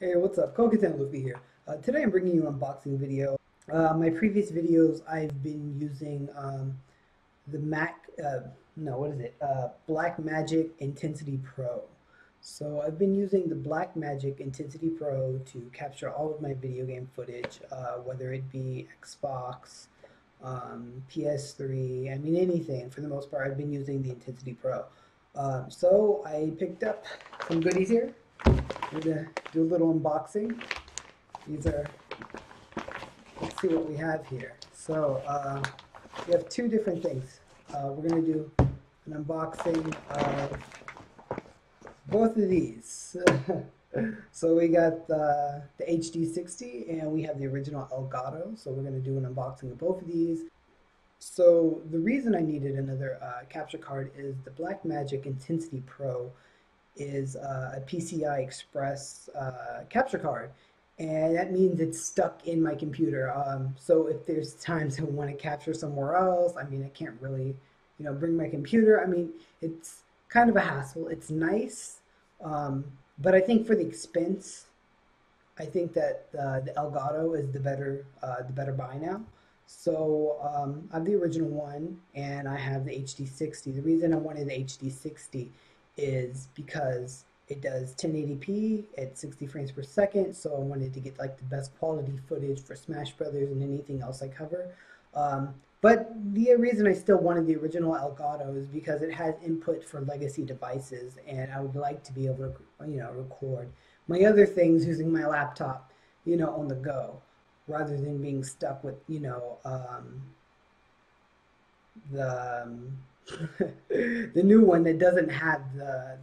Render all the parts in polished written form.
Hey, what's up? Kogaten Luffy here. Today I'm bringing you an unboxing video. My previous videos I've been using the Mac, no, what is it? Blackmagic Intensity Pro. So I've been using the Blackmagic Intensity Pro to capture all of my video game footage, whether it be Xbox, PS3, I mean anything. For the most part, I've been using the Intensity Pro. So I picked up some goodies here. We're gonna do a little unboxing. These are, let's see what we have here. So we have two different things. We're gonna do an unboxing of both of these. So we got the HD60 and we have the original Elgato. So we're gonna do an unboxing of both of these. So the reason I needed another capture card is the Blackmagic Intensity Pro is a PCI Express capture card, and that means it's stuck in my computer. So if there's times I want to capture somewhere else, I mean, I can't really, bring my computer. I mean, it's kind of a hassle. It's nice, but I think for the expense, I think that the Elgato is the better buy now. So I have the original one, and I have the HD60. The reason I wanted the HD60 is because it does 1080p at 60 frames per second. So I wanted to get like the best quality footage for Smash Brothers and anything else I cover. But the reason I still wanted the original Elgato is because it has input for legacy devices, and I would like to be able to, record my other things using my laptop, on the go, rather than being stuck with, the the new one that doesn't have the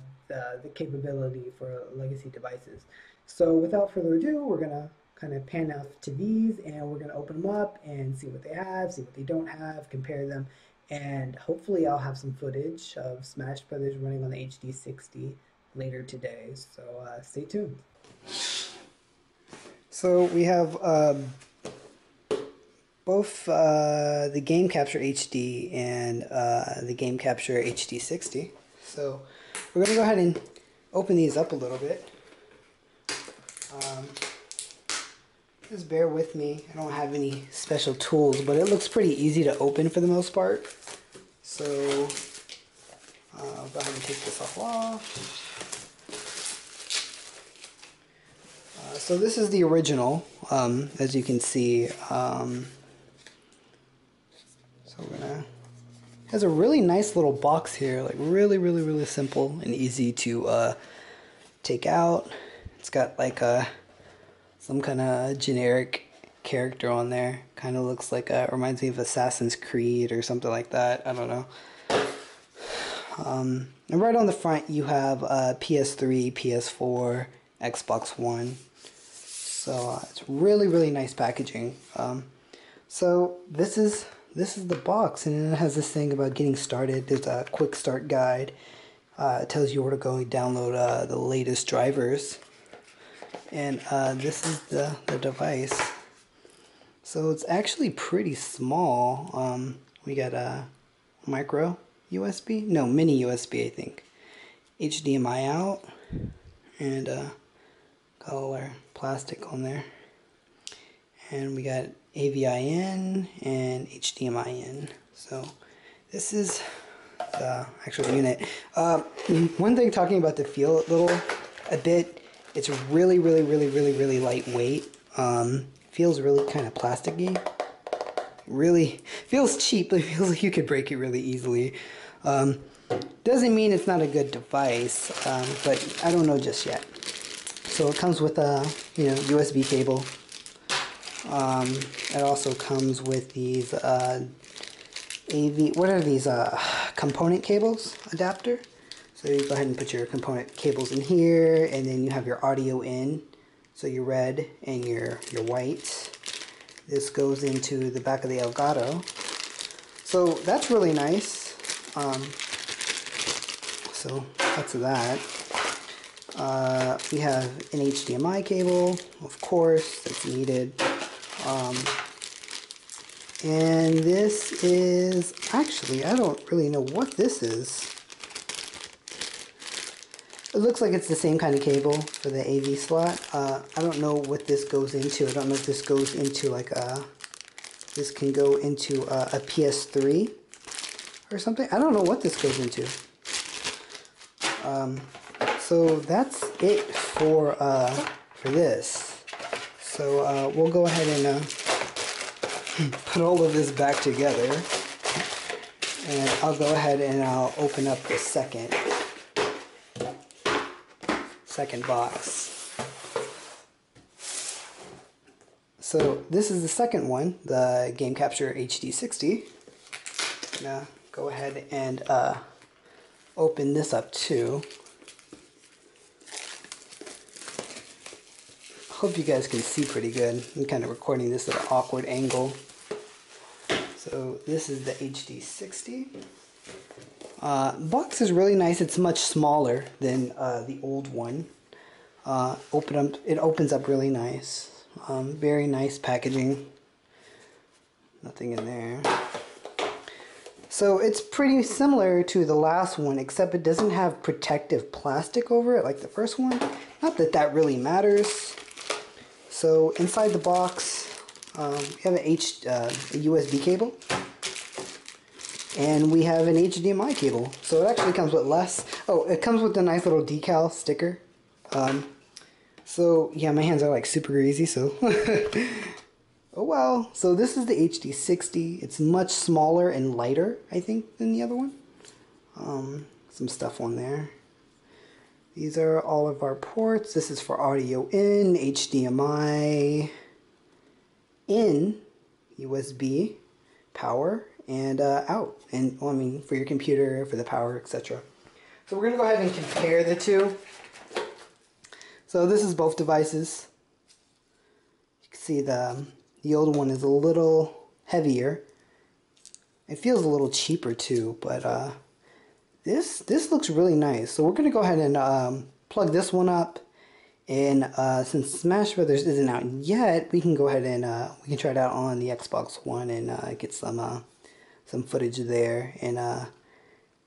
capability for legacy devices. So without further ado, we're gonna kind of pan out to these, and we're gonna open them up and see what they have, see what they don't have, compare them, and hopefully I'll have some footage of Smash Brothers running on the HD60 later today. So stay tuned. So we have both the Game Capture HD and the Game Capture HD60. So we're going to go ahead and open these up a little bit. Just bear with me. I don't have any special tools, but it looks pretty easy to open for the most part. So I'll go ahead and take this off. So this is the original, as you can see. So we're gonna, has a really nice little box here, like really simple and easy to take out. It's got like some kind of generic character on there. Kind of looks like reminds me of Assassin's Creed or something like that. I don't know. And right on the front you have PS3, PS4, Xbox One. So it's really nice packaging. So this is the box, and it has this thing about getting started. There's a quick start guide. It tells you where to go and download the latest drivers. And this is the device. So it's actually pretty small. We got a micro USB, no, mini USB I think. HDMI out, and got all our plastic on there. And we got AVI in and HDMI in. So this is the actual unit. One thing, talking about the feel a bit, it's really lightweight. Feels really kind of plasticky. Really feels cheap, but it feels like you could break it really easily. Doesn't mean it's not a good device, but I don't know just yet. So it comes with a USB cable. It also comes with these what are these component cables adapter. So you go ahead and put your component cables in here, and then you have your audio in, so your red and your white. This goes into the back of the Elgato. So that's really nice. So that's that. We have an HDMI cable, of course, that's needed. And this is, actually, I don't really know what this is. It looks like it's the same kind of cable for the AV slot. I don't know what this goes into. I don't know if this goes into like a... This can go into a PS3 or something. I don't know what this goes into. So that's it for this. So we'll go ahead and put all of this back together. And I'll go ahead and I'll open up the second box. So this is the second one, the Game Capture HD60. I'm gonna go ahead and open this up too. Hope you guys can see pretty good. I'm kind of recording this at an awkward angle. So this is the HD60. Box is really nice. It's much smaller than the old one. It opens up really nice. Very nice packaging. Nothing in there. So it's pretty similar to the last one, except it doesn't have protective plastic over it like the first one. Not that that really matters. So inside the box, we have a USB cable. And we have an HDMI cable. So it actually comes with less. Oh, it comes with a nice little decal sticker. So yeah, my hands are like super greasy, so oh well. So this is the HD60. It's much smaller and lighter, I think, than the other one. Some stuff on there. These are all of our ports. This is for audio in, HDMI in, USB, power, and out. And well, I mean, for your computer, for the power, etc. So we're gonna go ahead and compare the two. So this is both devices. You can see the old one is a little heavier. It feels a little cheaper too, but this looks really nice. So we're gonna go ahead and plug this one up, and since Smash Brothers isn't out yet, we can go ahead and we can try it out on the Xbox One and get some footage there in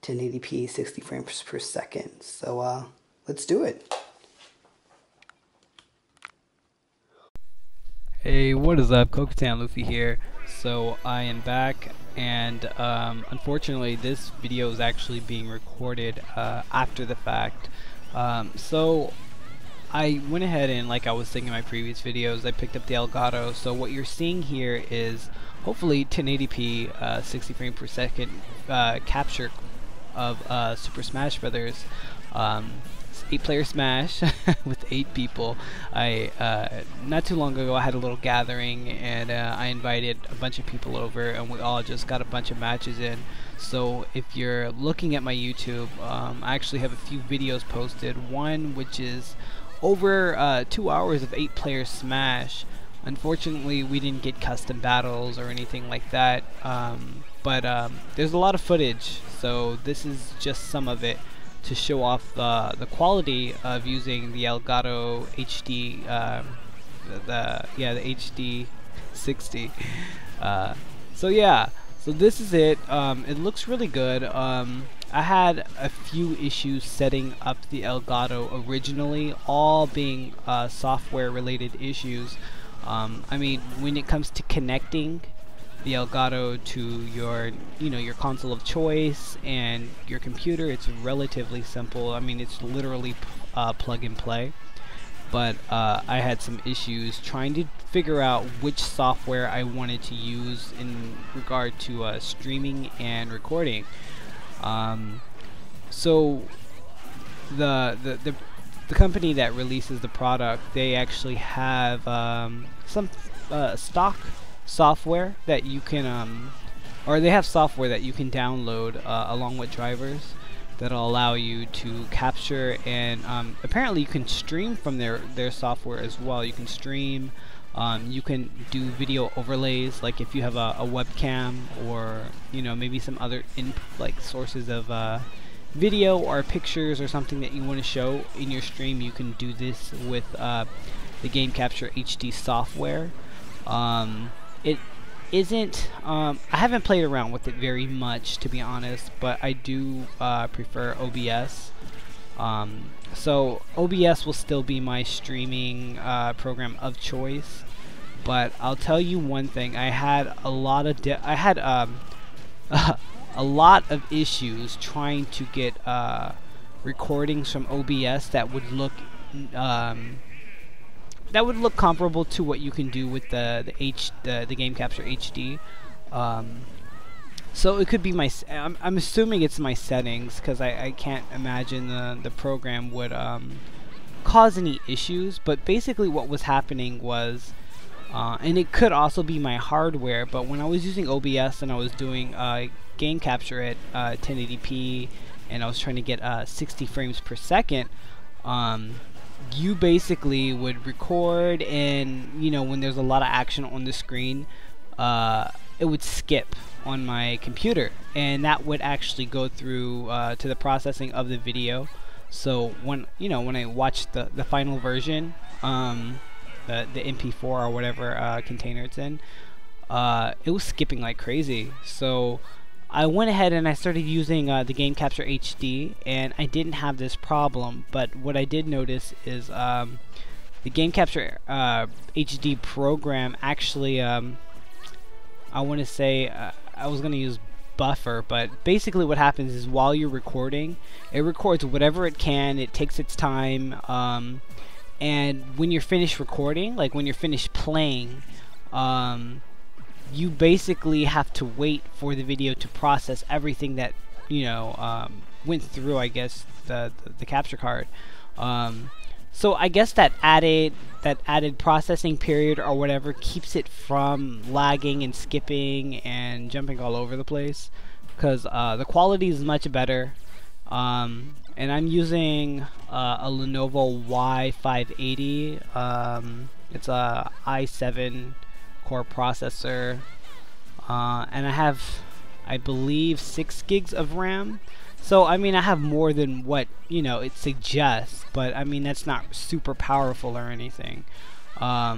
1080p 60 frames per second. So let's do it. Hey, what is up? Kokatan Luffy here. So I am back, and unfortunately this video is actually being recorded after the fact. So I went ahead and, like I was saying in my previous videos, I picked up the Elgato. So what you're seeing here is hopefully 1080p 60 frames per second capture of Super Smash Brothers. 8-player Smash with 8 people. Not too long ago I had a little gathering, and I invited a bunch of people over, and we all just got a bunch of matches in. So if you're looking at my YouTube, I actually have a few videos posted. One which is over 2 hours of 8-player Smash. Unfortunately we didn't get custom battles or anything like that, but there's a lot of footage, so this is just some of it to show off the quality of using the Elgato HD, the HD60. So yeah, so this is it. It looks really good. I had a few issues setting up the Elgato originally, all being software related issues. I mean, when it comes to connecting the Elgato to your your console of choice and your computer, it's relatively simple. I mean, it's literally plug and play, but I had some issues trying to figure out which software I wanted to use in regard to streaming and recording. So the company that releases the product, they actually have some stock software that you can or they have software that you can download along with drivers that'll allow you to capture, and apparently you can stream from their software as well. You can stream, you can do video overlays, like if you have a webcam or maybe some other like sources of video or pictures or something that you want to show in your stream. You can do this with the Game Capture HD software. It isn't, I haven't played around with it very much, to be honest, but I do prefer OBS. So OBS will still be my streaming program of choice, but I'll tell you one thing: I had a lot of a lot of issues trying to get recordings from OBS that would look comparable to what you can do with the Game Capture HD. So it could be I'm assuming it's my settings, because I can't imagine the program would cause any issues. But basically what was happening was, and it could also be my hardware, but when I was using OBS and I was doing game capture at 1080p and I was trying to get 60 frames per second, you basically would record, and when there's a lot of action on the screen, it would skip on my computer, and that would actually go through to the processing of the video. So when I watched the final version, the MP4 or whatever container it's in, it was skipping like crazy. So I went ahead and I started using the Game Capture HD, and I didn't have this problem. But what I did notice is the Game Capture HD program actually, I want to say, I was going to use buffer, but basically what happens is while you're recording, it records whatever it can, it takes its time, and when you're finished recording, like when you're finished playing, you basically have to wait for the video to process everything that went through, I guess, the capture card. So I guess that added processing period or whatever keeps it from lagging and skipping and jumping all over the place, because the quality is much better. And I'm using a Lenovo Y580. It's a i7 core processor, and I have, I believe, 6 gigs of RAM. So I mean, I have more than what it suggests, but I mean that's not super powerful or anything. Yeah,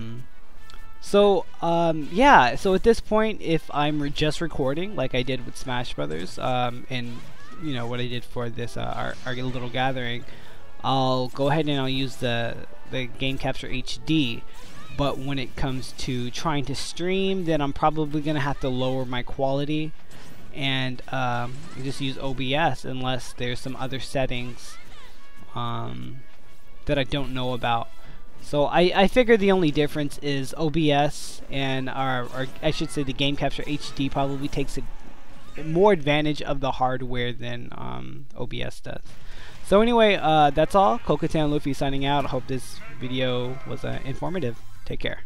so at this point, if I'm just recording like I did with Smash Brothers, and what I did for this our little gathering, I'll go ahead and I'll use the Game Capture HD. But when it comes to trying to stream, then I'm probably gonna have to lower my quality and just use OBS, unless there's some other settings that I don't know about. So I figure the only difference is OBS, and or I should say the Game Capture HD probably takes more advantage of the hardware than OBS does. So anyway, that's all. Kokatan Luffy signing out. I hope this video was informative. Take care.